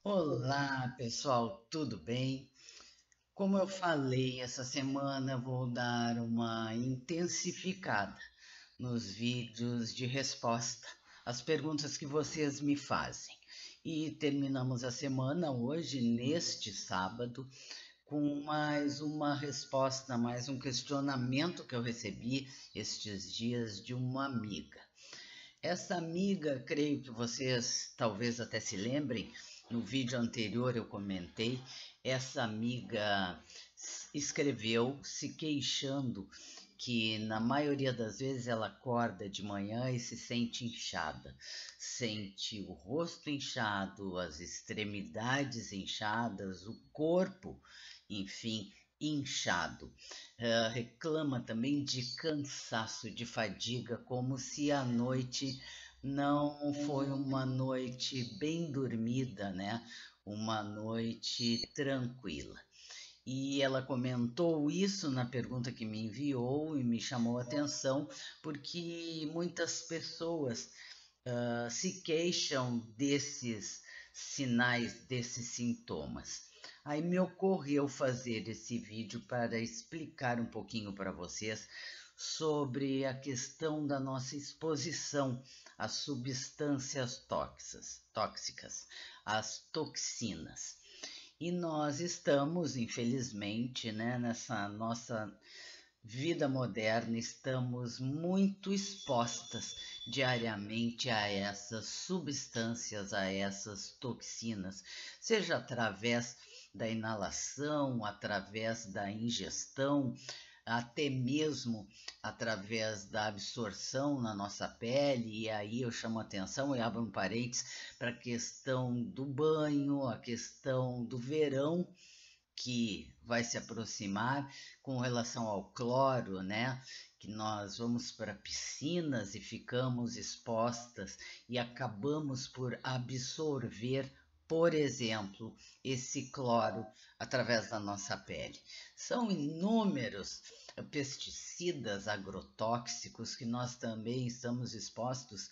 Olá, pessoal, tudo bem? Como eu falei, essa semana vou dar uma intensificada nos vídeos de resposta às perguntas que vocês me fazem. E terminamos a semana hoje, neste sábado, com mais uma resposta, mais um questionamento que eu recebi estes dias de uma amiga. Essa amiga, creio que vocês talvez até se lembrem, no vídeo anterior eu comentei, essa amiga escreveu se queixando que na maioria das vezes ela acorda de manhã e se sente inchada, sente o rosto inchado, as extremidades inchadas, o corpo, enfim, inchado. Reclama também de cansaço, de fadiga, como se a noite não foi uma noite bem dormida, né? Uma noite tranquila. E ela comentou isso na pergunta que me enviou e me chamou a atenção, porque muitas pessoas se queixam desses sinais, desses sintomas. Aí me ocorreu fazer esse vídeo para explicar um pouquinho para vocês sobre a questão da nossa exposição às substâncias tóxicas, às toxinas. E nós estamos, infelizmente, né, nessa nossa vida moderna, estamos muito expostas diariamente a essas substâncias, a essas toxinas, seja através da inalação, através da ingestão, até mesmo através da absorção na nossa pele, e aí eu chamo a atenção e abro um parênteses para a questão do banho, a questão do verão, que vai se aproximar com relação ao cloro, né? Que nós vamos para piscinas e ficamos expostas e acabamos por absorver, por exemplo, esse cloro através da nossa pele. São inúmeros pesticidas agrotóxicos que nós também estamos expostos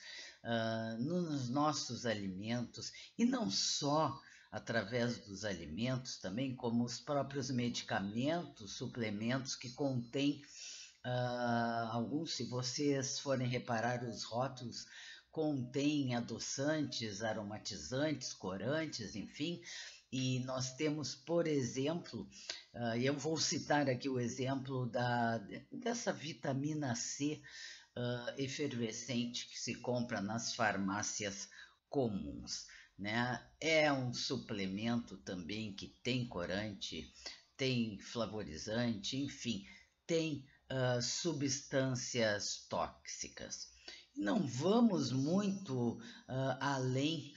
nos nossos alimentos, e não só através dos alimentos também, como os próprios medicamentos, suplementos que contêm alguns, se vocês forem reparar os rótulos, contêm adoçantes, aromatizantes, corantes, enfim. E nós temos, por exemplo, eu vou citar aqui o exemplo dessa vitamina C efervescente que se compra nas farmácias comuns, né? É um suplemento também que tem corante, tem flavorizante, enfim, tem substâncias tóxicas. Não vamos muito além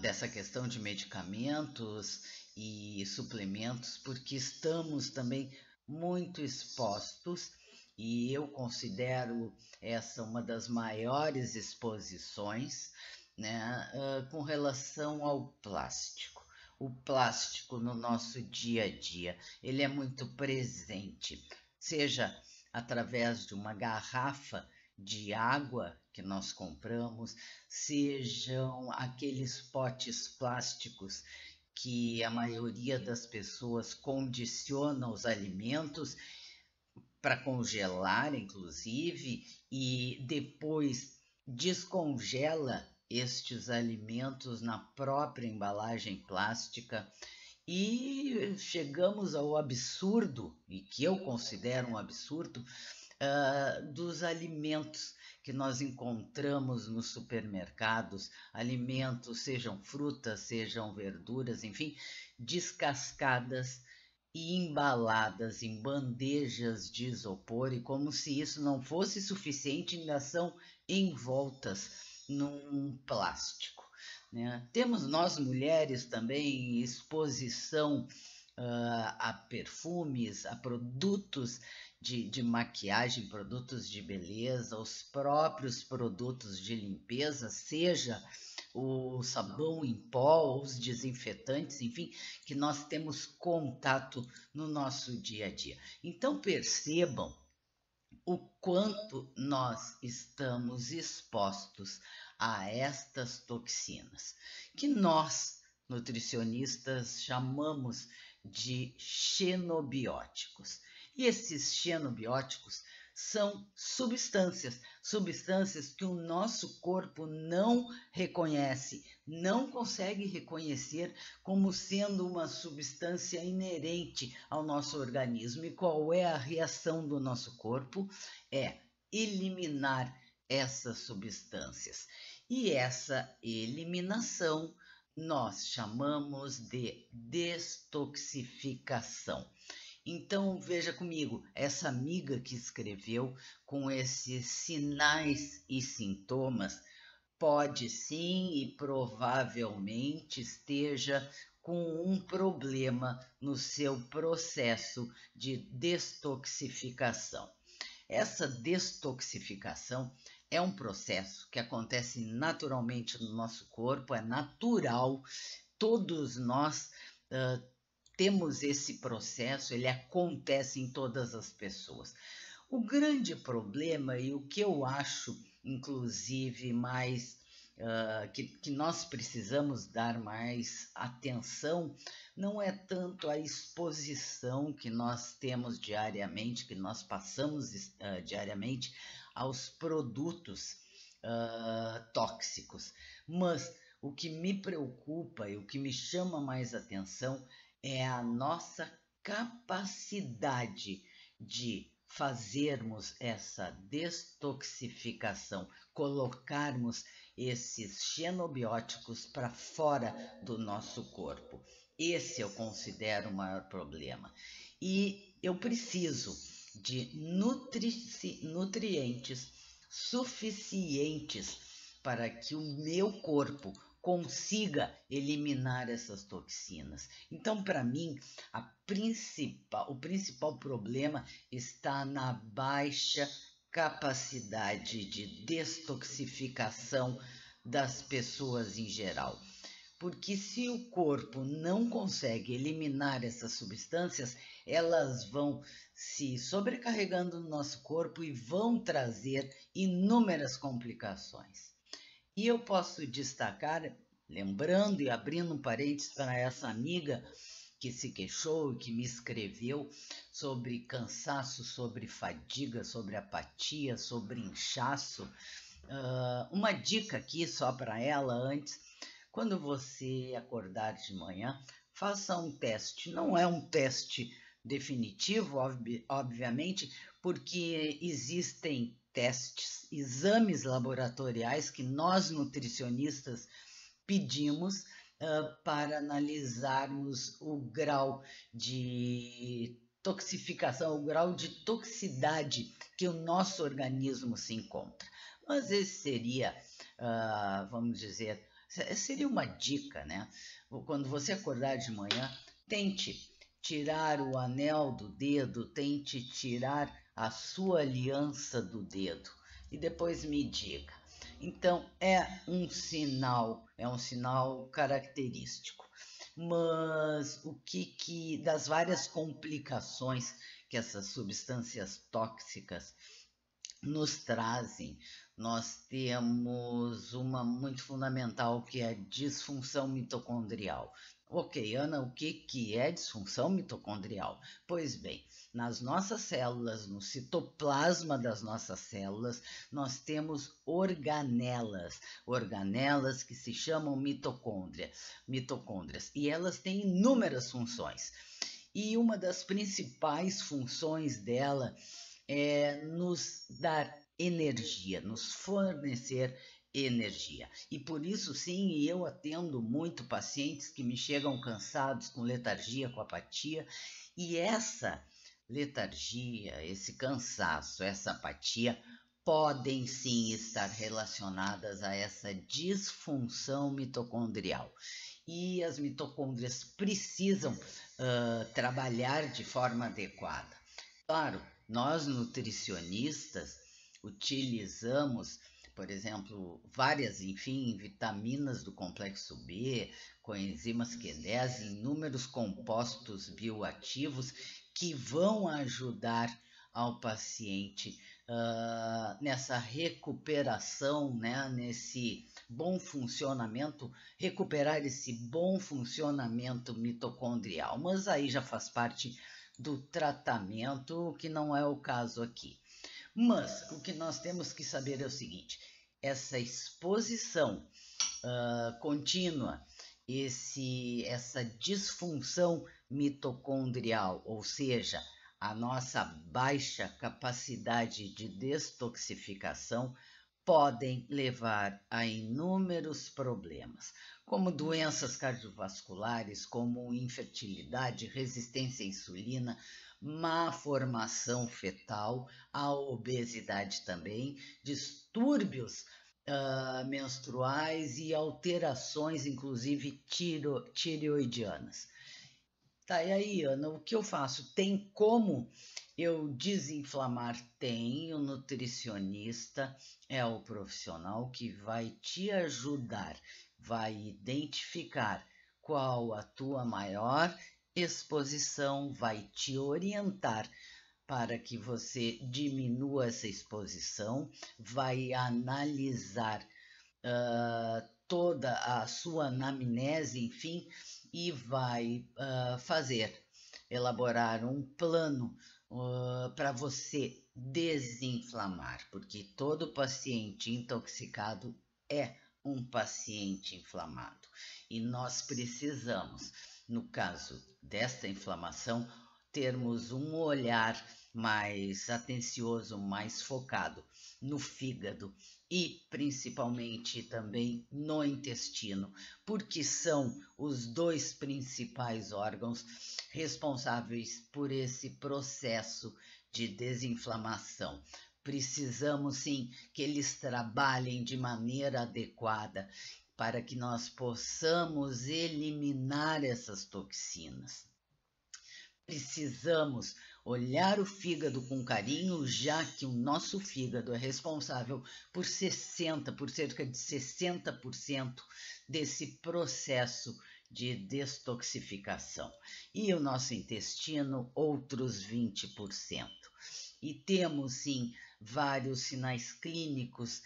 dessa questão de medicamentos e suplementos, porque estamos também muito expostos, e eu considero essa uma das maiores exposições, né, com relação ao plástico. O plástico no nosso dia a dia, ele é muito presente, seja através de uma garrafa de água que nós compramos, sejam aqueles potes plásticos que a maioria das pessoas condiciona os alimentos para congelar, inclusive, e depois descongela estes alimentos na própria embalagem plástica, e chegamos ao absurdo, e que eu considero um absurdo, dos alimentos que nós encontramos nos supermercados, alimentos, sejam frutas, sejam verduras, enfim, descascadas e embaladas em bandejas de isopor, e como se isso não fosse suficiente, ainda são envoltas num plástico, né? Temos nós mulheres também exposição a perfumes, a produtos de maquiagem, produtos de beleza, os próprios produtos de limpeza, seja o sabão em pó, os desinfetantes, enfim, que nós temos contato no nosso dia a dia. Então percebam o quanto nós estamos expostos a estas toxinas, que nós nutricionistas chamamos de xenobióticos. E esses xenobióticos são substâncias que o nosso corpo não reconhece, não consegue reconhecer como sendo uma substância inerente ao nosso organismo. E qual é a reação do nosso corpo? É eliminar essas substâncias. E essa eliminação nós chamamos de destoxificação. Então, veja comigo, essa amiga que escreveu com esses sinais e sintomas pode sim e provavelmente esteja com um problema no seu processo de destoxificação. Essa destoxificação é um processo que acontece naturalmente no nosso corpo, é natural, todos nós temos esse processo, ele acontece em todas as pessoas. O grande problema e o que eu acho, inclusive, mais que nós precisamos dar mais atenção, não é tanto a exposição que nós temos diariamente, que nós passamos diariamente aos produtos tóxicos, mas o que me preocupa e o que me chama mais atenção é a nossa capacidade de fazermos essa destoxificação, colocarmos esses xenobióticos para fora do nosso corpo. Esse eu considero o maior problema. E eu preciso de nutrientes suficientes para que o meu corpo consiga eliminar essas toxinas. Então, para mim, o principal problema está na baixa capacidade de destoxificação das pessoas em geral. Porque se o corpo não consegue eliminar essas substâncias, elas vão se sobrecarregando no nosso corpo e vão trazer inúmeras complicações. E eu posso destacar, lembrando e abrindo um parênteses para essa amiga que se queixou e que me escreveu sobre cansaço, sobre fadiga, sobre apatia, sobre inchaço. Uma dica aqui só para ela antes: quando você acordar de manhã, faça um teste. Não é um teste definitivo, obviamente, porque existem testes, exames laboratoriais que nós nutricionistas pedimos para analisarmos o grau de toxificação, o grau de toxicidade que o nosso organismo se encontra. Mas esse seria, vamos dizer, seria uma dica, né? Quando você acordar de manhã, tente tirar o anel do dedo, tente tirar a sua aliança do dedo e depois me diga. Então, é um sinal característico. Mas o que das várias complicações que essas substâncias tóxicas nos trazem, nós temos uma muito fundamental, que é a disfunção mitocondrial. Ok, Ana, o que é disfunção mitocondrial? Pois bem, nas nossas células, no citoplasma das nossas células, nós temos organelas que se chamam mitocôndrias, e elas têm inúmeras funções. E uma das principais funções dela é nos dar energia, nos fornecer energia. E por isso, sim, eu atendo muito pacientes que me chegam cansados, com letargia, com apatia, e essa letargia, esse cansaço, essa apatia podem sim estar relacionadas a essa disfunção mitocondrial. E as mitocôndrias precisam trabalhar de forma adequada. Claro, nós nutricionistas utilizamos, por exemplo, várias, vitaminas do complexo B, coenzimas Q10, inúmeros compostos bioativos que vão ajudar ao paciente nessa recuperação, né, nesse bom funcionamento, recuperar esse bom funcionamento mitocondrial. Mas aí já faz parte do tratamento, o que não é o caso aqui. Mas o que nós temos que saber é o seguinte: essa exposição contínua, essa disfunção mitocondrial, ou seja, a nossa baixa capacidade de destoxificação, podem levar a inúmeros problemas, como doenças cardiovasculares, como infertilidade, resistência à insulina, má formação fetal, a obesidade também, distúrbios menstruais e alterações, inclusive tireoidianas. Tá, e aí, Ana, o que eu faço? Tem como eu desinflamar? Tem, o nutricionista é o profissional que vai te ajudar, vai identificar qual a tua maior exposição, vai te orientar para que você diminua essa exposição, vai analisar toda a sua anamnese, enfim, e vai elaborar um plano para você desinflamar, porque todo paciente intoxicado é um paciente inflamado. E nós precisamos, no caso desta inflamação, termos um olhar mais atencioso, mais focado no fígado e principalmente também no intestino, porque são os dois principais órgãos responsáveis por esse processo de desinflamação. Precisamos sim que eles trabalhem de maneira adequada para que nós possamos eliminar essas toxinas. Precisamos olhar o fígado com carinho, já que o nosso fígado é responsável por cerca de 60% desse processo de destoxificação. E o nosso intestino, outros 20%. E temos, sim, vários sinais clínicos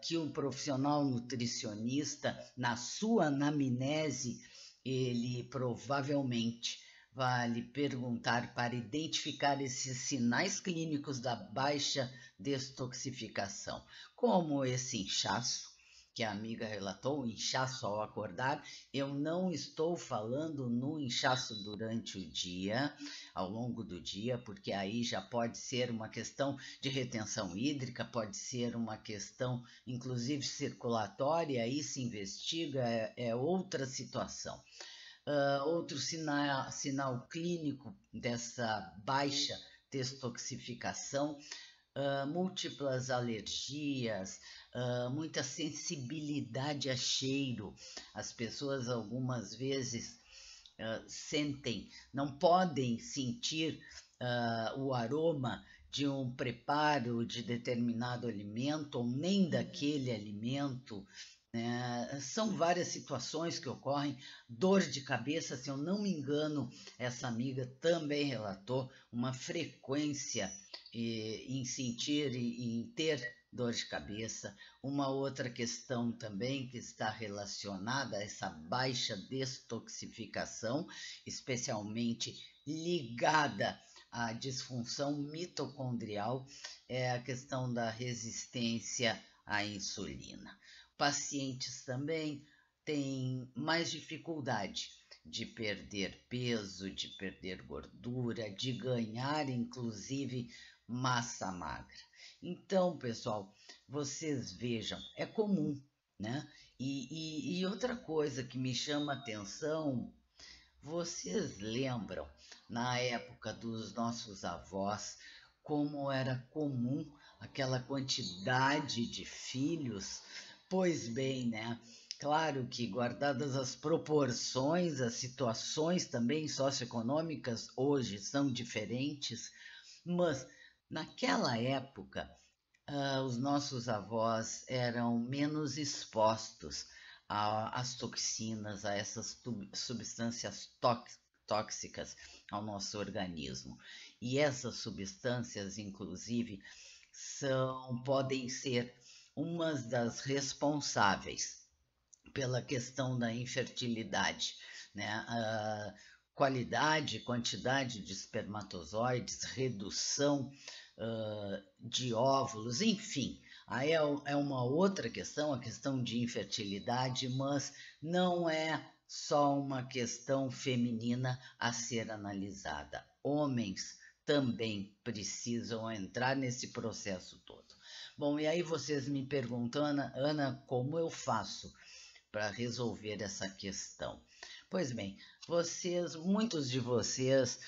que um profissional nutricionista, na sua anamnese, ele provavelmente vai lhe perguntar para identificar esses sinais clínicos da baixa destoxificação, como esse inchaço, que a amiga relatou, o inchaço ao acordar. Eu não estou falando no inchaço durante o dia, ao longo do dia, porque aí já pode ser uma questão de retenção hídrica, pode ser uma questão, inclusive, circulatória, aí se investiga, é outra situação. Outro sinal clínico dessa baixa destoxificação, múltiplas alergias, muita sensibilidade a cheiro. As pessoas algumas vezes não podem sentir o aroma de um preparo de determinado alimento ou nem daquele alimento. São várias situações que ocorrem. Dor de cabeça, se eu não me engano, essa amiga também relatou uma frequência em sentir e em ter dor de cabeça. Uma outra questão também que está relacionada a essa baixa destoxificação, especialmente ligada à disfunção mitocondrial, é a questão da resistência à insulina. Pacientes também têm mais dificuldade de perder peso, de perder gordura, de ganhar, inclusive, massa magra. Então, pessoal, vocês vejam, é comum, né? E outra coisa que me chama a atenção, vocês lembram, na época dos nossos avós, como era comum aquela quantidade de filhos? Pois bem, né? Claro que, guardadas as proporções, as situações também socioeconômicas hoje são diferentes, mas naquela época os nossos avós eram menos expostos às toxinas, a essas substâncias tóxicas ao nosso organismo. E essas substâncias, inclusive, podem ser uma das responsáveis pela questão da infertilidade, né? A qualidade, quantidade de espermatozoides, redução de óvulos, enfim. Aí é uma outra questão, a questão de infertilidade, mas não é só uma questão feminina a ser analisada. Homens também precisam entrar nesse processo todo. Bom, e aí vocês me perguntam, Ana, como eu faço para resolver essa questão? Pois bem, muitos de vocês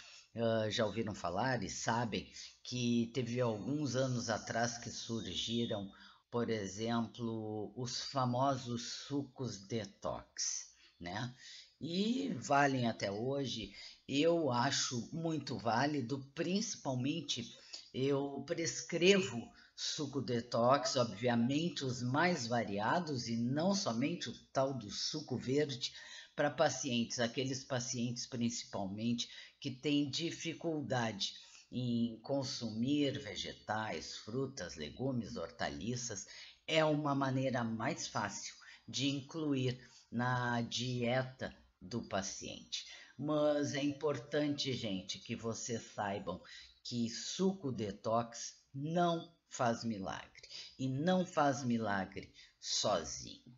já ouviram falar e sabem que teve alguns anos atrás que surgiram, por exemplo, os famosos sucos detox, né? E valem até hoje. Eu acho muito válido, principalmente eu prescrevo suco detox, obviamente os mais variados e não somente o tal do suco verde para pacientes, aqueles pacientes principalmente que têm dificuldade em consumir vegetais, frutas, legumes, hortaliças. É uma maneira mais fácil de incluir na dieta do paciente. Mas é importante, gente, que vocês saibam que suco detox não faz milagre e não faz milagre sozinho.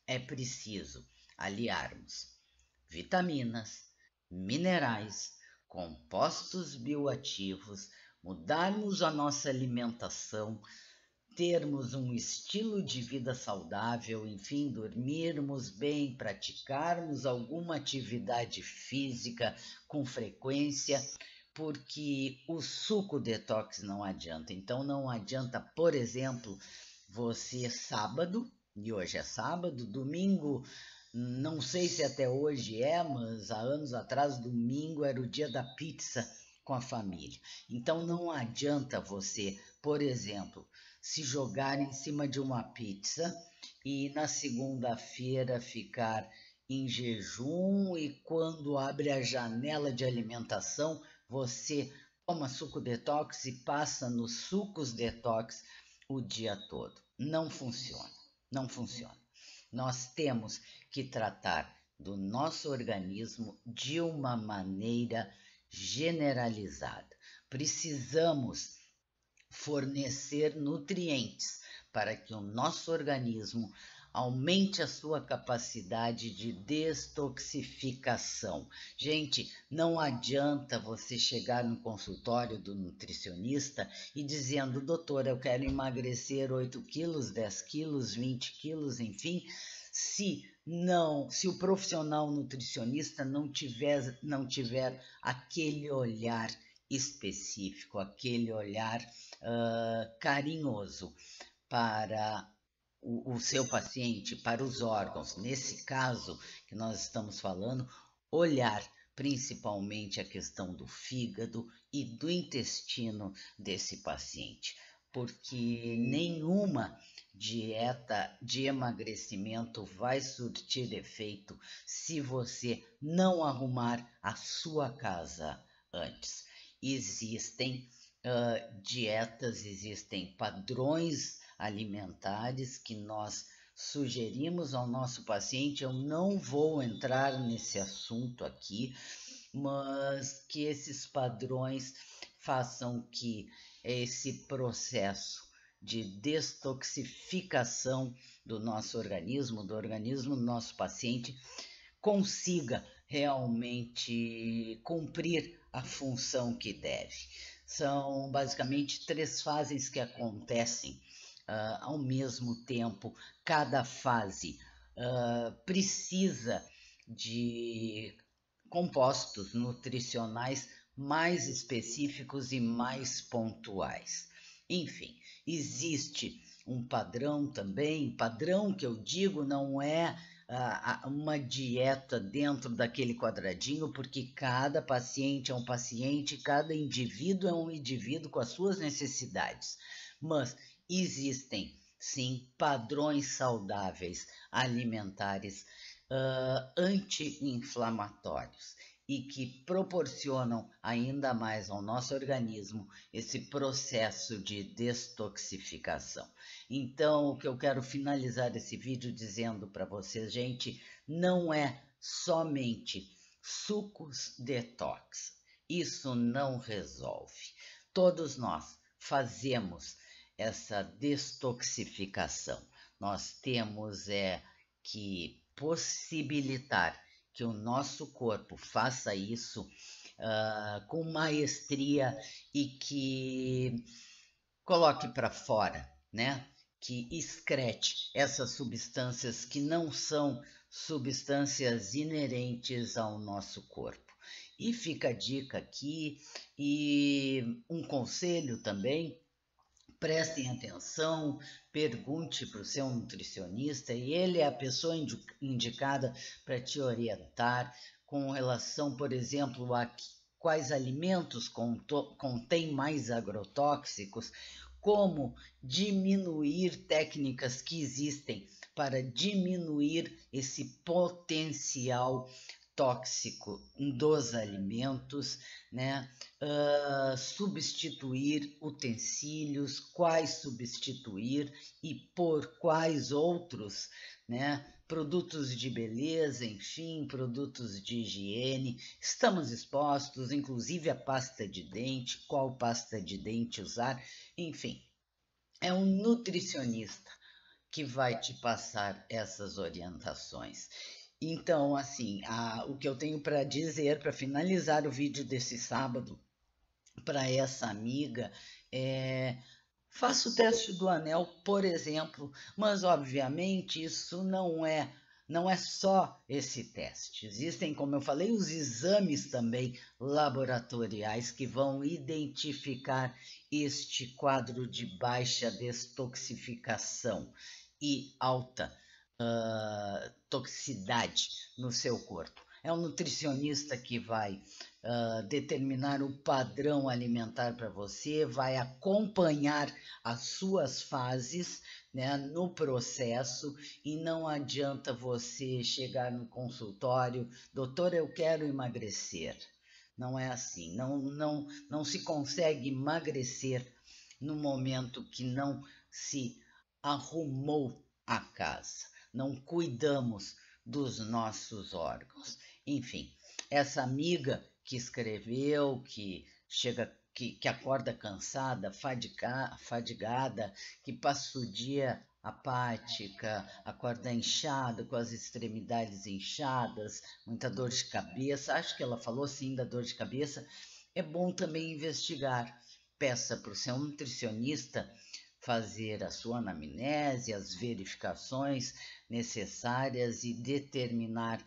É preciso aliarmos vitaminas, minerais, compostos bioativos, mudarmos a nossa alimentação, termos um estilo de vida saudável, enfim, dormirmos bem, praticarmos alguma atividade física com frequência, porque o suco detox não adianta. Então não adianta, por exemplo, você sábado, e hoje é sábado, domingo, não sei se até hoje mas há anos atrás, domingo era o dia da pizza com a família. Então não adianta você, por exemplo, se jogar em cima de uma pizza e na segunda-feira ficar em jejum e quando abre a janela de alimentação, você toma suco detox e passa nos sucos detox o dia todo. Não funciona, não funciona. Nós temos que tratar do nosso organismo de uma maneira generalizada. Precisamos fornecer nutrientes para que o nosso organismo aumente a sua capacidade de detoxificação. Gente, não adianta você chegar no consultório do nutricionista e dizendo, doutor, eu quero emagrecer 8 quilos, 10 quilos, 20 quilos, enfim, se o profissional nutricionista não tiver aquele olhar específico, aquele olhar carinhoso para o seu paciente, para os órgãos. Nesse caso que nós estamos falando, olhar principalmente a questão do fígado e do intestino desse paciente, porque nenhuma dieta de emagrecimento vai surtir efeito se você não arrumar a sua casa antes. Existem dietas, existem padrões alimentares que nós sugerimos ao nosso paciente. Eu não vou entrar nesse assunto aqui, mas que esses padrões façam que esse processo de detoxificação do nosso organismo, do organismo do nosso paciente, consiga realmente cumprir a função que deve. São basicamente 3 fases que acontecem ao mesmo tempo. Cada fase precisa de compostos nutricionais mais específicos e mais pontuais. Enfim, existe um padrão também, padrão que eu digo não é uma dieta dentro daquele quadradinho, porque cada paciente é um paciente, cada indivíduo é um indivíduo com as suas necessidades, mas existem sim padrões saudáveis alimentares anti-inflamatórios. e que proporcionam ainda mais ao nosso organismo esse processo de detoxificação. Então, o que eu quero finalizar esse vídeo dizendo para vocês, gente, não é somente sucos detox. Isso não resolve. Todos nós fazemos essa detoxificação. Nós temos que possibilitar que o nosso corpo faça isso com maestria e que coloque para fora, né? Que excrete essas substâncias que não são substâncias inerentes ao nosso corpo. E fica a dica aqui e um conselho também. Prestem atenção, pergunte para o seu nutricionista e ele é a pessoa indicada para te orientar com relação, por exemplo, a quais alimentos contêm mais agrotóxicos, como diminuir técnicas que existem para diminuir esse potencial tóxico dos alimentos, né? Substituir utensílios, quais substituir e por quais outros, né? Produtos de beleza, enfim, produtos de higiene. Estamos expostos, inclusive a pasta de dente, qual pasta de dente usar, enfim. É um nutricionista que vai te passar essas orientações. Então, assim, o que eu tenho para dizer, para finalizar o vídeo desse sábado, para essa amiga, faça o teste do anel, por exemplo, mas obviamente isso não é só esse teste. Existem, como eu falei, os exames também laboratoriais que vão identificar este quadro de baixa detoxificação e alta toxicidade no seu corpo. É um nutricionista que vai determinar o padrão alimentar para você, vai acompanhar as suas fases, né, no processo, e não adianta você chegar no consultório, doutor, eu quero emagrecer. Não é assim, não se consegue emagrecer no momento que não se arrumou a casa, não cuidamos dos nossos órgãos. Enfim, essa amiga que escreveu, que chega, que acorda cansada, fadigada, que passa o dia apática, acorda inchada, com as extremidades inchadas, muita dor de cabeça. Acho que ela falou sim da dor de cabeça. É bom também investigar. Peça para o seu nutricionista fazer a sua anamnese, as verificações necessárias e determinar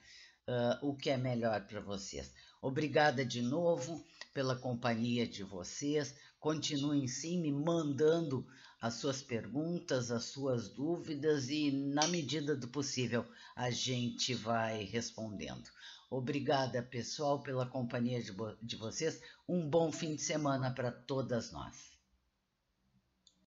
o que é melhor para vocês. Obrigada de novo pela companhia de vocês. Continuem sim me mandando as suas perguntas, as suas dúvidas e, na medida do possível, a gente vai respondendo. Obrigada, pessoal, pela companhia de vocês. Um bom fim de semana para todas nós.